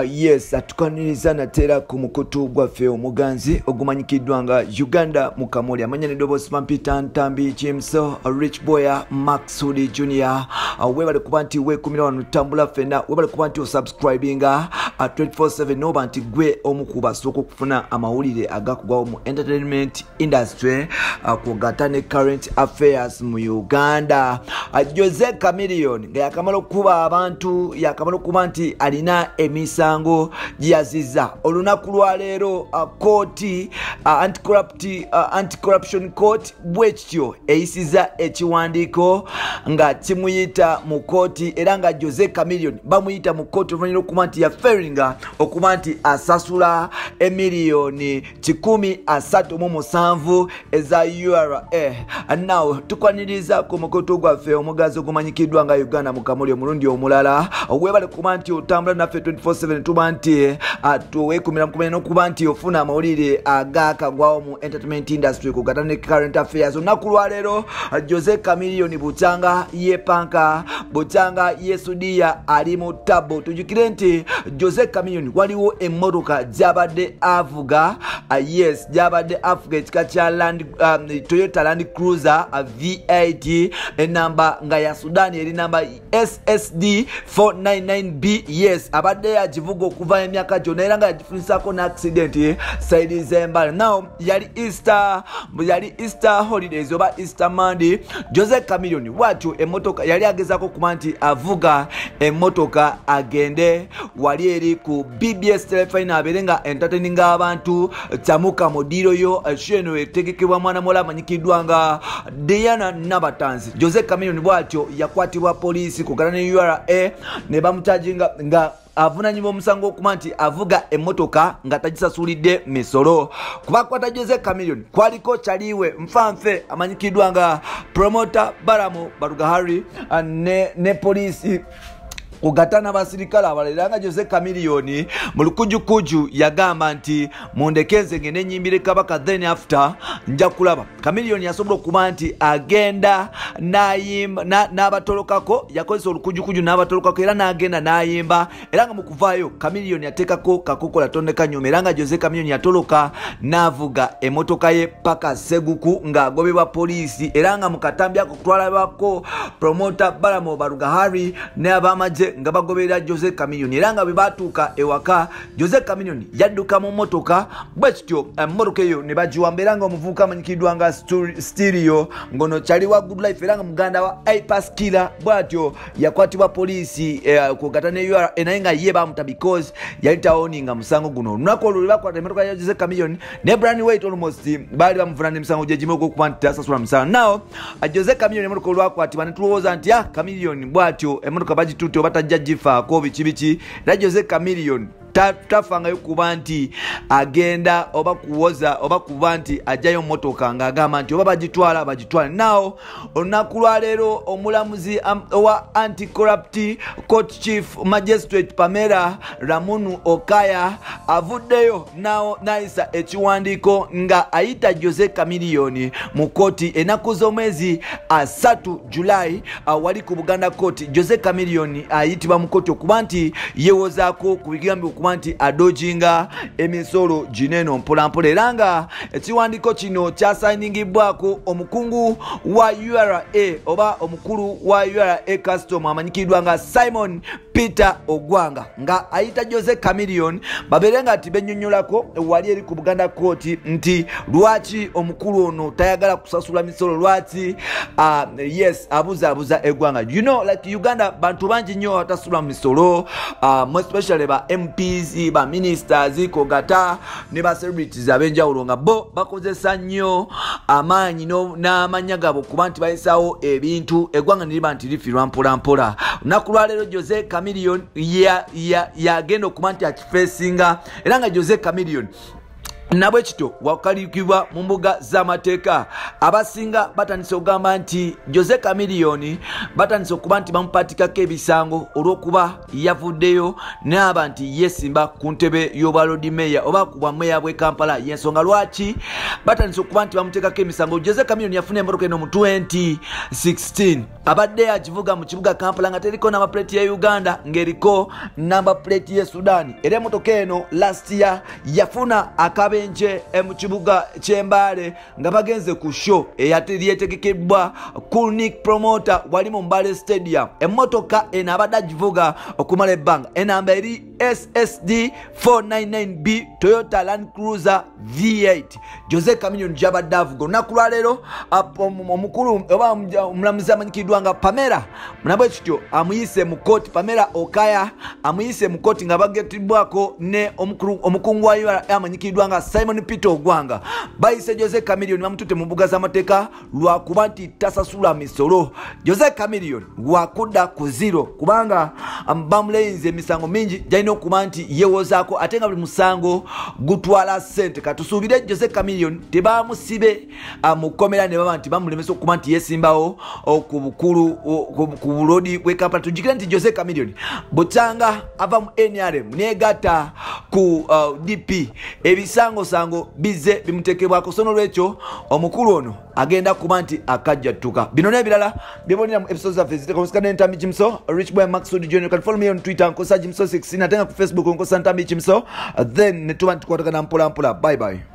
Yes, atukaniriza natera ku mukutu gwaffe omuganzi ogumanyikiddwa nga Uganda Mukamuli amanya ne Dobo Peter Ntambi James Rich Boya Max Hoodie Junior webale kuba nti weekumira wano tambula ffenna webale kuba nti osubscribinga 24/7 noba nti gwe omu ku basooka okufuna amawulire agakugwawo mu entertainment industry kwogata ne current affairs mu Uganda. Jose Chameleone nga yakamala okuba abantu yakamala okuba nti alina emisango giyaziza olunaku lwa leero kooti anti-corruption court bwekityo eyisiza ekiwandiiko nga kimuyita mu kooti era nga Jose Chameleone bamuyita mu kooti oluvannyuma okuba nti yaferinga okuba nti asasula emiliyoni 137 eza URA. Now tukwaniriza ku mukutu gwaffe omugazi ogumanyikiddwa nga Uganda Mukamuli omulundi omulala webale kuba nti otambula naffe 24/7 tuba nti weekumira n'okuba nti ofuna amawulire agakagwawo mu entertainment industry kugata ne current affairs. Olunaku lwa leero Jose Chameleone butanga yepanka butanga yesudia ali mu tabo. Tujukire nti Jose Chameleone waliwo emmotoka gyabadde avuga yes gyabadde avuga ekika kya Toyota Land Cruiser V8 enamba nga ya Sudan eri namba SSD 499B. yes abadde yagivuga okuva emyaka gyonna era nga yagifunisako na accident side zembala. Now yali Easter holidays oba Easter Monday. Jose Chameleone watyo emotoka yali agezako kuba nti avuga emotoka agende wali eri ku BBS telefone abere nga entertaining abantu Tamuka modiro yo sheno etegekebwa mwana mola amanyikiddwa nga Diana Nabatanzi. Jose Chameleone bwatyo yakwatibwa polisi kugana ne URA ne bamutaginga nga avunanyuma omusango okuba nti avuga emotoka nga tagisasulidde misolo. Kubakwata Jose Chameleone kwaliko kyaliwe nfanfe amanyikiddwa nga promoter Baramu Barugahari ne polisi kugatana basirikala abalera nga Jose Chameleone mu lukujukuju yagamba nti mundekeze ngene nyimbire kabaka then after nja kulaba. Chameleone yasobola okuba nti agenda nayimba n'abatolokako yakozesa olukujukuju n'abatolokako era n'agenda nayimba era nga mu kuvaayo Chameleone yateekako kakokola tondeka nyuma era nga Jose Chameleone yatoloka n'avuga emotoka ye paka Seguku ng'agobebwa polisi era nga mu katambi ako kutwalabako promoter Baramu Barugahari ne abamaje nga bagoberera Jose Chameleone era nga bwe batuuka ewaka Jose Chameleone yadduka mu motoka bwekityo emmotoka eyo ne bagiwamba era nga omuvubuka amanyikiddwa nga Stereo ngono kyali wa Good Life era nga muganda wa Ipas Killer bwatyo yakwatibwa polisi kugata ne URA naye nga ye bamuta because yali tawoninga musango guno. Olunaku olwo bakwata emmotoka ya Jose Chameleone ne Brian White almost baali bamuvunana emisango gye gimu okuba nti tasasula musango. Now Jose Chameleone emmotoka olwakwatibwa ne tulowooza nti Chameleone bwatyo emmotoka bagitutte oba jifaako biki era Jose Chameleone tafangayo kuba nti agenda oba kuwoza oba kuba nti ajayo motoka ng'agamba nti oba bagitwala. Now olunaku lwa leero omulamuzi wa anti-corrupt court chief magistrate Pamela Ramunu Okaya avuddeyo n'ayisa ekiwandiiko nga ayita Jose Chameleone mu kooti ennaku z'omwezi 3 July wali ku Buganda court. Jose Chameleone ayitibwa mu kooti okuba nti yewozaako ku bigambo okuba nti adojinga emisolo gineno mpolampola era nga ekiwandiiko kino kyasayiningibwako omukungu wa URA oba omukulu wa URA custom amanyikiddwa nga Simon Peter Ogwanga nga ayita Jose Chameleone babere nga tibennyonnyolako wali eri ku Buganda court nti lwaki omukulu ono tayagala kusasula misolo lwaki yes abuza eggwanga. You know like Uganda bantu bangi nnyo atasula misolo especially ba MPs ba ministers kogata ne ba celebrities abenjawulo nga bo bakozesa nnyo amaanyi n'amanya gabo kuba nti bayisawo ebintu eggwanga niriba nti lifirwa mpolampola. Olunaku lwa leero Jose Chameleone yagenda okuba nti akifeesinga era nga Jose Chameleone nabwe kito wakalikibwa mu mbuga z'amateeka abasinga batandise okugamba nti Jose Chameleone batandise okuba nti bamupatikako ebisango olw'okuba yavuddeyo n'aba nti yesimba ku ntebe y'obwa Lord Mayor oba ku bwa Mayor bw'e Kampala y'ensonga lwaki batandise okuba nti bamuteekako emisango. Jose Chameleone yafuna emmotoka eno mu 2016 abadde agivuga mu kibuga Kampala nga teriko namba plate ya Uganda ng'eriko namba plate ye Sudan. Era emmotoka eno last year yafuna akabenje mu kibuga ky'Embale nga bagenze ku show eyategekeddwa Cool Nick promoter wali mu Mbale Stadium. Emmotoka eno abadde agivuga okumala ebbanga enamba eri SSD 499B Toyota Land Cruiser V8. Jose Chameleone jabadde avuga olunaku lwa leero omukulu oba omulamuzi amanyikiddwa nga Pamela nabwe kityo amuyise mu kooti. Pamela Okaya amuyise mu kooti nga bagetibwako ne omukungu wa URA amanyikiddwa nga Simon Peter Ogwanga. Bayise Jose Chameleone bamutute mu mbuga z'amateeka lwakuba nti tasasula misolo. Jose Chameleone wakudda ku zero kubanga bamuleyinze emisango mingi jalina okuba nti yewozaako ate nga buli musango gutwala ssente. Katusuubire Jose Chameleone tebamusibe mu kkomera ne baba nti bamulemesa okuba nti yesimbawo ku bukulu ku bulodi bw'e Kampala. Tujjukire nti Jose Chameleone butanga ava mu NRM negata ku DP ebisango bize bimutekebwako. So n'olwekyo omukulu ono agenda kuba nti akajjattuka. Bino n'ebirala byebonera mu episodes zaffe zitekomusika n'entambi Jimso Rich Boy Maxud John. You can follow me on Twitter nkosa Jimso 16 ate nga ku Facebook nkosa Ntambi Jimso. Then ne tuba ntukwatagana mpola mpola. Bye bye.